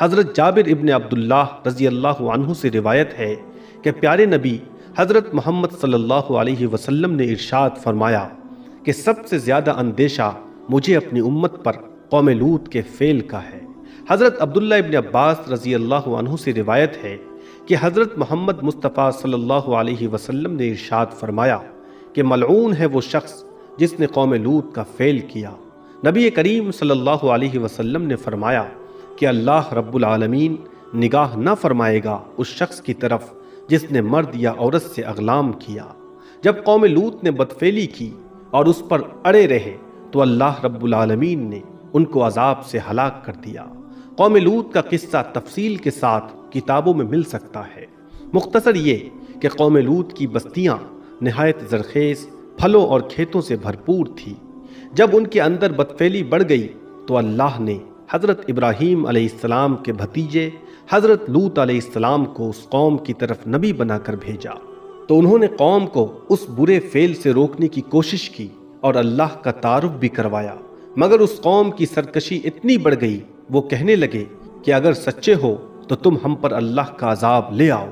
حضرت جابر ابن عبداللہ رضی اللہ عنہ سے روایت ہے کہ پیارے نبی حضرت محمد صلی اللہ علیہ وسلم نے ارشاد فرمایا کہ سب سے زیادہ اندیشہ مجھے اپنی امت پر قوم لوط کے فعل کا ہے۔ حضرت عبداللہ ابن عباس رضی اللہ عنہ سے روایت ہے کہ حضرت محمد مصطفیٰ صلی اللہ علیہ وسلم نے ارشاد فرمایا کہ ملعون ہے وہ شخص جس نے قوم لوط کا فعل کیا۔ نبی کریم صلی اللہ علیہ وسلم نے فرمایا کہ اللہ رب العالمین نگاہ نہ فرمائے گا اس شخص کی طرف جس نے مرد یا عورت سے اغلام کیا۔ جب قوم لوط نے بدفعلی کی اور اس پر اڑے رہے تو اللہ رب العالمین نے ان کو عذاب سے ہلاک کر دیا۔ قوم لوط کا قصہ تفصیل کے ساتھ کتابوں میں مل سکتا ہے۔ مختصر یہ کہ قوم لوط کی بستیاں نہایت زرخیز پھلوں اور کھیتوں سے بھرپور تھی۔ جب ان کے اندر بدفعلی بڑھ گئی تو اللہ نے حضرت ابراہیم علیہ السلام کے بھتیجے حضرت لوط علیہ السلام کو اس قوم کی طرف نبی بنا کر بھیجا، تو انہوں نے قوم کو اس برے فعل سے روکنے کی کوشش کی اور اللہ کا تعارف بھی کروایا، مگر اس قوم کی سرکشی اتنی بڑھ گئی وہ کہنے لگے کہ اگر سچے ہو تو تم ہم پر اللہ کا عذاب لے آؤ۔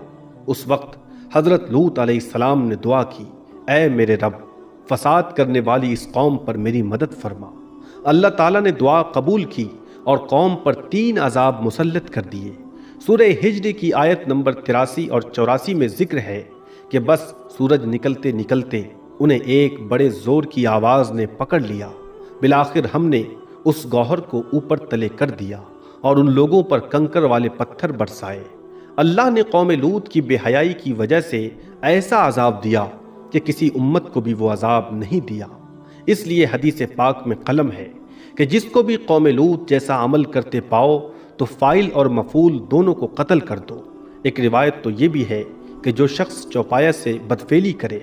اس وقت حضرت لوط علیہ السلام نے دعا کی، اے میرے رب، فساد کرنے والی اس قوم پر میری مدد فرما۔ اللہ تعالیٰ نے دعا قبول کی اور قوم پر 3 عذاب مسلط کر دیے۔ سورہ ہجر کی آیت نمبر 83 اور 84 میں ذکر ہے کہ بس سورج نکلتے نکلتے انہیں ایک بڑے زور کی آواز نے پکڑ لیا، بالآخر ہم نے اس گوہر کو اوپر تلے کر دیا اور ان لوگوں پر کنکر والے پتھر برسائے۔ اللہ نے قوم لوط کی بے حیائی کی وجہ سے ایسا عذاب دیا کہ کسی امت کو بھی وہ عذاب نہیں دیا۔ اس لیے حدیث پاک میں قلم ہے کہ جس کو بھی قوم لوط جیسا عمل کرتے پاؤ تو فاعل اور مفعول دونوں کو قتل کر دو۔ ایک روایت تو یہ بھی ہے کہ جو شخص چوپایا سے بدفعلی کرے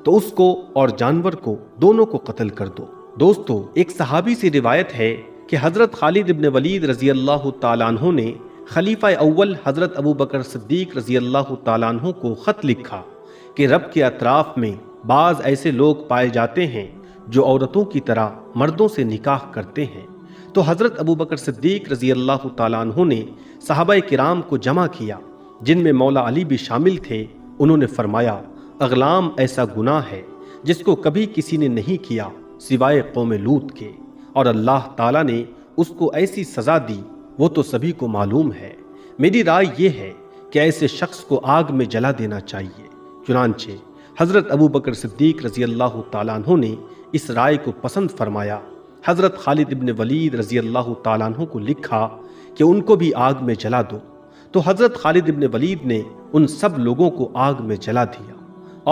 تو اس کو اور جانور کو دونوں کو قتل کر دو۔ دوستو، ایک صحابی سے روایت ہے کہ حضرت خالد ابن ولید رضی اللہ تعالیٰ عنہ نے خلیفہ اول حضرت ابو بکر صدیق رضی اللہ تعالیٰ عنہ کو خط لکھا کہ رب کے اطراف میں بعض ایسے لوگ پائے جاتے ہیں جو عورتوں کی طرح مردوں سے نکاح کرتے ہیں۔ تو حضرت ابو بکر صدیق رضی اللہ تعالیٰ عنہ نے صحابہ کرام کو جمع کیا، جن میں مولا علی بھی شامل تھے۔ انہوں نے فرمایا، اغلام ایسا گناہ ہے جس کو کبھی کسی نے نہیں کیا سوائے قوم لوط کے، اور اللہ تعالیٰ نے اس کو ایسی سزا دی وہ تو سبھی کو معلوم ہے۔ میری رائے یہ ہے کہ ایسے شخص کو آگ میں جلا دینا چاہیے۔ چنانچہ حضرت ابو بکر صدیق رضی اللہ تعالیٰ عنہ نے اس رائے کو پسند فرمایا۔ حضرت خالد ابن ولید رضی اللہ تعالیٰ عنہ کو لکھا کہ ان کو بھی آگ میں جلا دو، تو حضرت خالد ابن ولید نے ان سب لوگوں کو آگ میں جلا دیا۔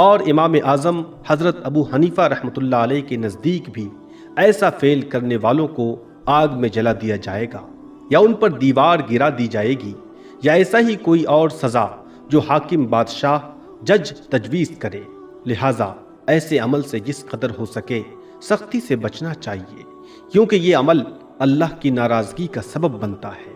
اور امام اعظم حضرت ابو حنیفہ رحمۃ اللہ علیہ کے نزدیک بھی ایسا فعل کرنے والوں کو آگ میں جلا دیا جائے گا، یا ان پر دیوار گرا دی جائے گی، یا ایسا ہی کوئی اور سزا جو حاکم بادشاہ جج تجویز کرے۔ لہٰذا ایسے عمل سے جس قدر ہو سکے سختی سے بچنا چاہیے، کیونکہ یہ عمل اللہ کی ناراضگی کا سبب بنتا ہے۔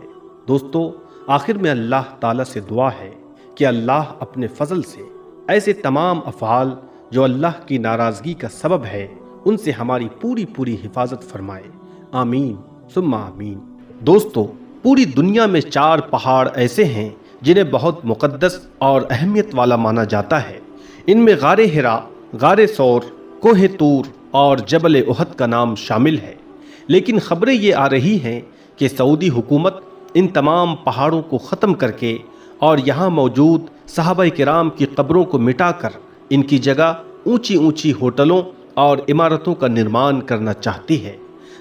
دوستو، آخر میں اللہ تعالیٰ سے دعا ہے کہ اللہ اپنے فضل سے ایسے تمام افعال جو اللہ کی ناراضگی کا سبب ہے ان سے ہماری پوری حفاظت فرمائے، آمین ثم آمین۔ دوستو، پوری دنیا میں 4 پہاڑ ایسے ہیں جنہیں بہت مقدس اور اہمیت والا مانا جاتا ہے۔ ان میں غار حرا، غار ثور، کوہ طور اور جبل احد کا نام شامل ہے، لیکن خبریں یہ آ رہی ہیں کہ سعودی حکومت ان تمام پہاڑوں کو ختم کر کے اور یہاں موجود صحابہ کرام کی قبروں کو مٹا کر ان کی جگہ اونچی ہوٹلوں اور عمارتوں کا نرمان کرنا چاہتی ہے۔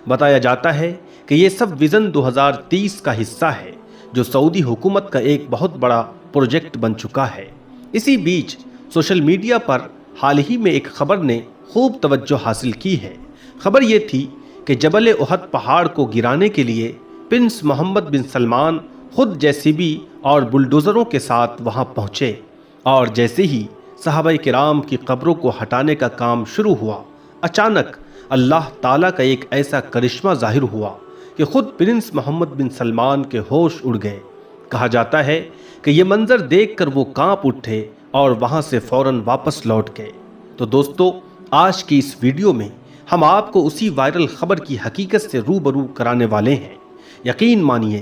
بتایا جاتا ہے کہ یہ سب ویژن 2030 کا حصہ ہے، جو سعودی حکومت کا ایک بہت بڑا پروجیکٹ بن چکا ہے۔ اسی بیچ سوشل میڈیا پر حال ہی میں ایک خبر نے خوب توجہ حاصل کی ہے۔ خبر یہ تھی کہ جبل احد پہاڑ کو گرانے کے لیے پرنس محمد بن سلمان خود JCB اور بلڈوزروں کے ساتھ وہاں پہنچے، اور جیسے ہی صحابہ کرام کی قبروں کو ہٹانے کا کام شروع ہوا، اچانک اللہ تعالیٰ کا ایک ایسا کرشمہ ظاہر ہوا کہ خود پرنس محمد بن سلمان کے ہوش اڑ گئے۔ کہا جاتا ہے کہ یہ منظر دیکھ کر وہ کانپ اٹھے اور وہاں سے فوراً واپس لوٹ گئے۔ تو دوستو، آج کی اس ویڈیو میں ہم آپ کو اسی وائرل خبر کی حقیقت سے روبرو کرانے والے ہیں۔ یقین مانیے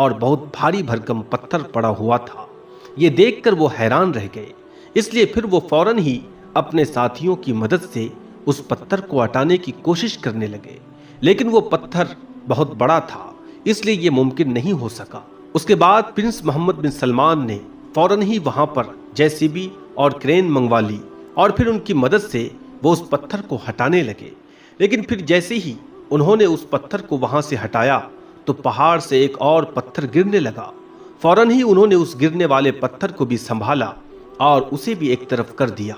اور بہت بھاری بھرکم پتھر پڑا ہوا تھا۔ یہ دیکھ کر وہ حیران رہ گئے، اس لیے پھر وہ فوراً ہی اپنے ساتھیوں کی مدد سے اس پتھر کو ہٹانے کی کوشش کرنے لگے، لیکن وہ پتھر بہت بڑا تھا، اس لیے یہ ممکن نہیں ہو سکا۔ اس کے بعد پرنس محمد بن سلمان نے فوراً ہی وہاں پر JCB اور کرین منگوا لی اور پھر ان کی مدد سے وہ اس پتھر کو ہٹانے لگے، لیکن پھر جیسے ہی انہوں نے اس پتھر کو وہاں سے ہٹایا تو پہاڑ سے ایک اور پتھر گرنے لگا۔ فوراً ہی انہوں نے اس گرنے والے پتھر کو بھی سنبھالا اور اسے بھی ایک طرف کر دیا،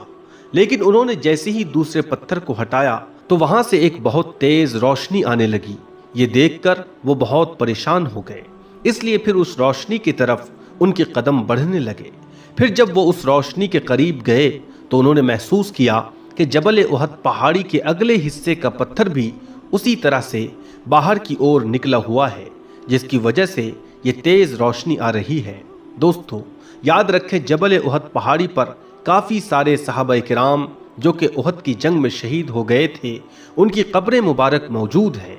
لیکن انہوں نے جیسے ہی دوسرے پتھر کو ہٹایا تو وہاں سے ایک بہت تیز روشنی آنے لگی۔ یہ دیکھ کر وہ بہت پریشان ہو گئے، اس لیے پھر اس روشنی کی طرف ان کے قدم بڑھنے لگے۔ پھر جب وہ اس روشنی کے قریب گئے تو انہوں نے محسوس کیا کہ جبل احد پہاڑی کے اگلے حصے کا پتھر بھی اسی طرح سے باہر کی اور نکلا ہوا ہے، جس کی وجہ سے یہ تیز روشنی آ رہی ہے۔ دوستو، یاد رکھیں جبل احد پہاڑی پر کافی سارے صحابہ کرام جو کہ احد کی جنگ میں شہید ہو گئے تھے، ان کی قبریں مبارک موجود ہیں۔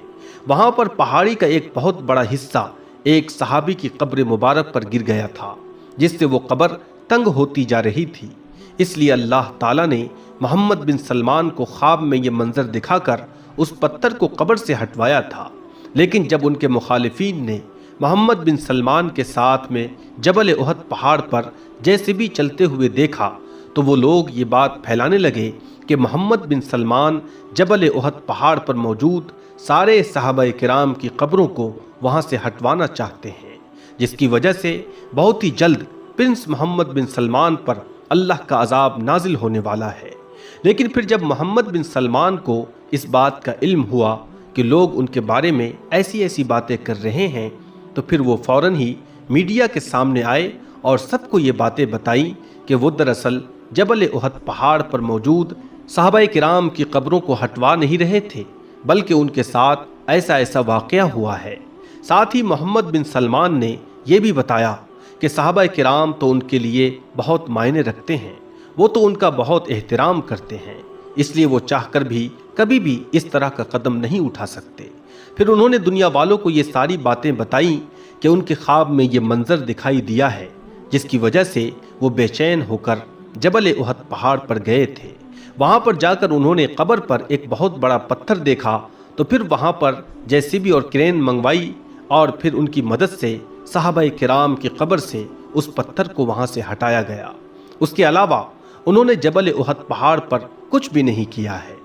وہاں پر پہاڑی کا ایک بہت بڑا حصہ ایک صحابی کی قبر مبارک پر گر گیا تھا، جس سے وہ قبر تنگ ہوتی جا رہی تھی۔ اس لیے اللہ تعالیٰ نے محمد بن سلمان کو خواب میں یہ منظر دکھا کر اس پتھر کو قبر سے ہٹوایا تھا، لیکن جب ان کے مخالفین نے محمد بن سلمان کے ساتھ میں جبل احد پہاڑ پر JCB چلتے ہوئے دیکھا تو وہ لوگ یہ بات پھیلانے لگے کہ محمد بن سلمان جبل احد پہاڑ پر موجود سارے صحابہ کرام کی قبروں کو وہاں سے ہٹوانا چاہتے ہیں، جس کی وجہ سے بہت ہی جلد پرنس محمد بن سلمان پر اللہ کا عذاب نازل ہونے والا ہے۔ لیکن پھر جب محمد بن سلمان کو اس بات کا علم ہوا کہ لوگ ان کے بارے میں ایسی باتیں کر رہے ہیں تو پھر وہ فوراً ہی میڈیا کے سامنے آئے اور سب کو یہ باتیں بتائیں کہ وہ دراصل جبل احد پہاڑ پر موجود صحابہ کرام کی قبروں کو ہٹوا نہیں رہے تھے، بلکہ ان کے ساتھ ایسا واقعہ ہوا ہے۔ ساتھ ہی محمد بن سلمان نے یہ بھی بتایا کہ صحابہ کرام تو ان کے لیے بہت معنی رکھتے ہیں، وہ تو ان کا بہت احترام کرتے ہیں، اس لیے وہ چاہ کر بھی کبھی بھی اس طرح کا قدم نہیں اٹھا سکتے۔ پھر انہوں نے دنیا والوں کو یہ ساری باتیں بتائیں کہ ان کے خواب میں یہ منظر دکھائی دیا ہے، جس کی وجہ سے وہ بے چین ہو کر جبل احد پہاڑ پر گئے تھے۔ وہاں پر جا کر انہوں نے قبر پر ایک بہت بڑا پتھر دیکھا تو پھر وہاں پر JCB اور کرین منگوائی اور پھر ان کی مدد سے صحابہ کرام کی قبر سے اس پتھر کو وہاں سے ہٹایا گیا۔ اس کے علاوہ انہوں نے جبل احد پہاڑ پر کچھ بھی نہیں کیا ہے۔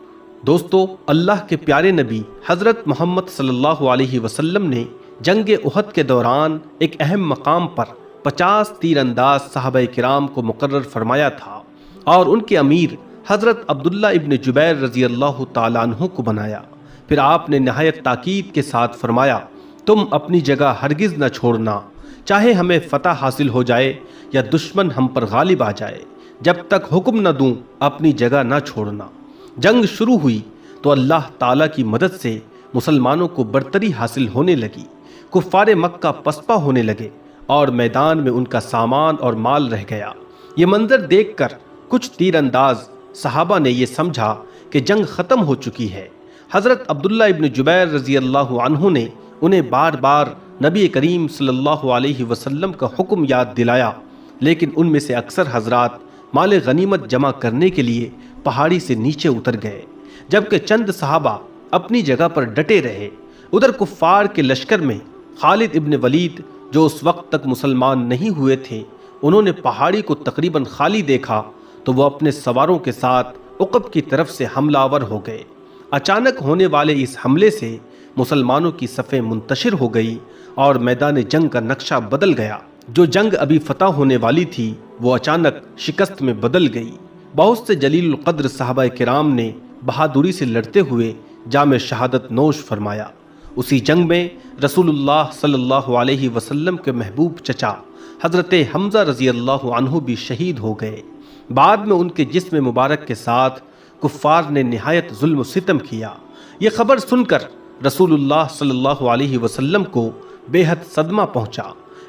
دوستو، اللہ کے پیارے نبی حضرت محمد صلی اللہ علیہ وسلم نے جنگ احد کے دوران ایک اہم مقام پر 50 تیر انداز صحابہ کرام کو مقرر فرمایا تھا اور ان کے امیر حضرت عبداللہ ابن جبیر رضی اللہ تعالیٰ عنہ کو بنایا۔ پھر آپ نے نہایت تاکید کے ساتھ فرمایا، تم اپنی جگہ ہرگز نہ چھوڑنا، چاہے ہمیں فتح حاصل ہو جائے یا دشمن ہم پر غالب آ جائے، جب تک حکم نہ دوں اپنی جگہ نہ چھوڑنا۔ جنگ شروع ہوئی تو اللہ تعالیٰ کی مدد سے مسلمانوں کو برتری حاصل ہونے لگی، کفار مکہ پسپا ہونے لگے اور میدان میں ان کا سامان اور مال رہ گیا۔ یہ منظر دیکھ کر کچھ تیر انداز صحابہ نے یہ سمجھا کہ جنگ ختم ہو چکی ہے۔ حضرت عبداللہ ابن جبیر رضی اللہ عنہ نے انہیں بار بار نبی کریم صلی اللہ علیہ وسلم کا حکم یاد دلایا، لیکن ان میں سے اکثر حضرات مال غنیمت جمع کرنے کے لیے پہاڑی سے نیچے اتر گئے، جبکہ چند صحابہ اپنی جگہ پر ڈٹے رہے۔ ادھر کفار کے لشکر میں خالد ابن ولید جو اس وقت تک مسلمان نہیں ہوئے تھے، انہوں نے پہاڑی کو تقریباً خالی دیکھا تو وہ اپنے سواروں کے ساتھ عقب کی طرف سے حملہ آور ہو گئے۔ اچانک ہونے والے اس حملے سے مسلمانوں کی صفیں منتشر ہو گئی اور میدان جنگ کا نقشہ بدل گیا۔ جو جنگ ابھی فتح ہونے والی تھی وہ اچانک شکست میں بدل گئی۔ بہت سے جلیل القدر صحابہ کرام نے بہادری سے لڑتے ہوئے جام شہادت نوش فرمایا۔ اسی جنگ میں رسول اللہ صلی اللہ علیہ وسلم کے محبوب چچا حضرت حمزہ رضی اللہ عنہ بھی شہید ہو گئے۔ بعد میں ان کے جسم مبارک کے ساتھ کفار نے نہایت ظلم و ستم کیا۔ یہ خبر سن کر رسول اللہ صلی اللہ علیہ وسلم کو بے حد صدمہ پہنچا،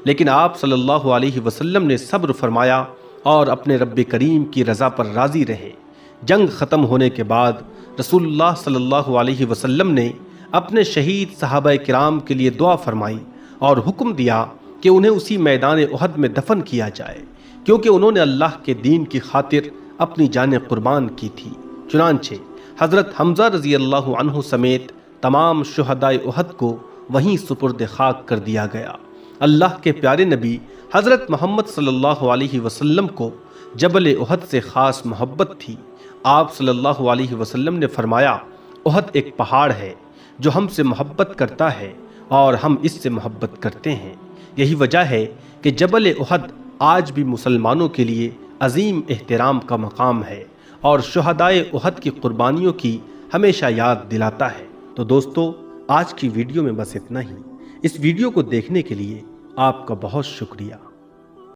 لیکن آپ صلی اللہ علیہ وسلم نے صبر فرمایا اور اپنے رب کریم کی رضا پر راضی رہے۔ جنگ ختم ہونے کے بعد رسول اللہ صلی اللہ علیہ وسلم نے اپنے شہید صحابہ کرام کے لیے دعا فرمائی اور حکم دیا کہ انہیں اسی میدان احد میں دفن کیا جائے، کیونکہ انہوں نے اللہ کے دین کی خاطر اپنی جانیں قربان کی تھی۔ چنانچہ حضرت حمزہ رضی اللہ عنہ سمیت تمام شہدائے احد کو وہیں سپرد خاک کر دیا گیا۔ اللہ کے پیارے نبی حضرت محمد صلی اللہ علیہ وسلم کو جبل احد سے خاص محبت تھی۔ آپ صلی اللہ علیہ وسلم نے فرمایا، احد ایک پہاڑ ہے جو ہم سے محبت کرتا ہے اور ہم اس سے محبت کرتے ہیں۔ یہی وجہ ہے کہ جبل احد آج بھی مسلمانوں کے لیے عظیم احترام کا مقام ہے اور شہدائے احد کی قربانیوں کی ہمیشہ یاد دلاتا ہے۔ تو دوستو، آج کی ویڈیو میں بس اتنا ہی۔ اس ویڈیو کو دیکھنے کے لیے آپ کا بہت شکریہ۔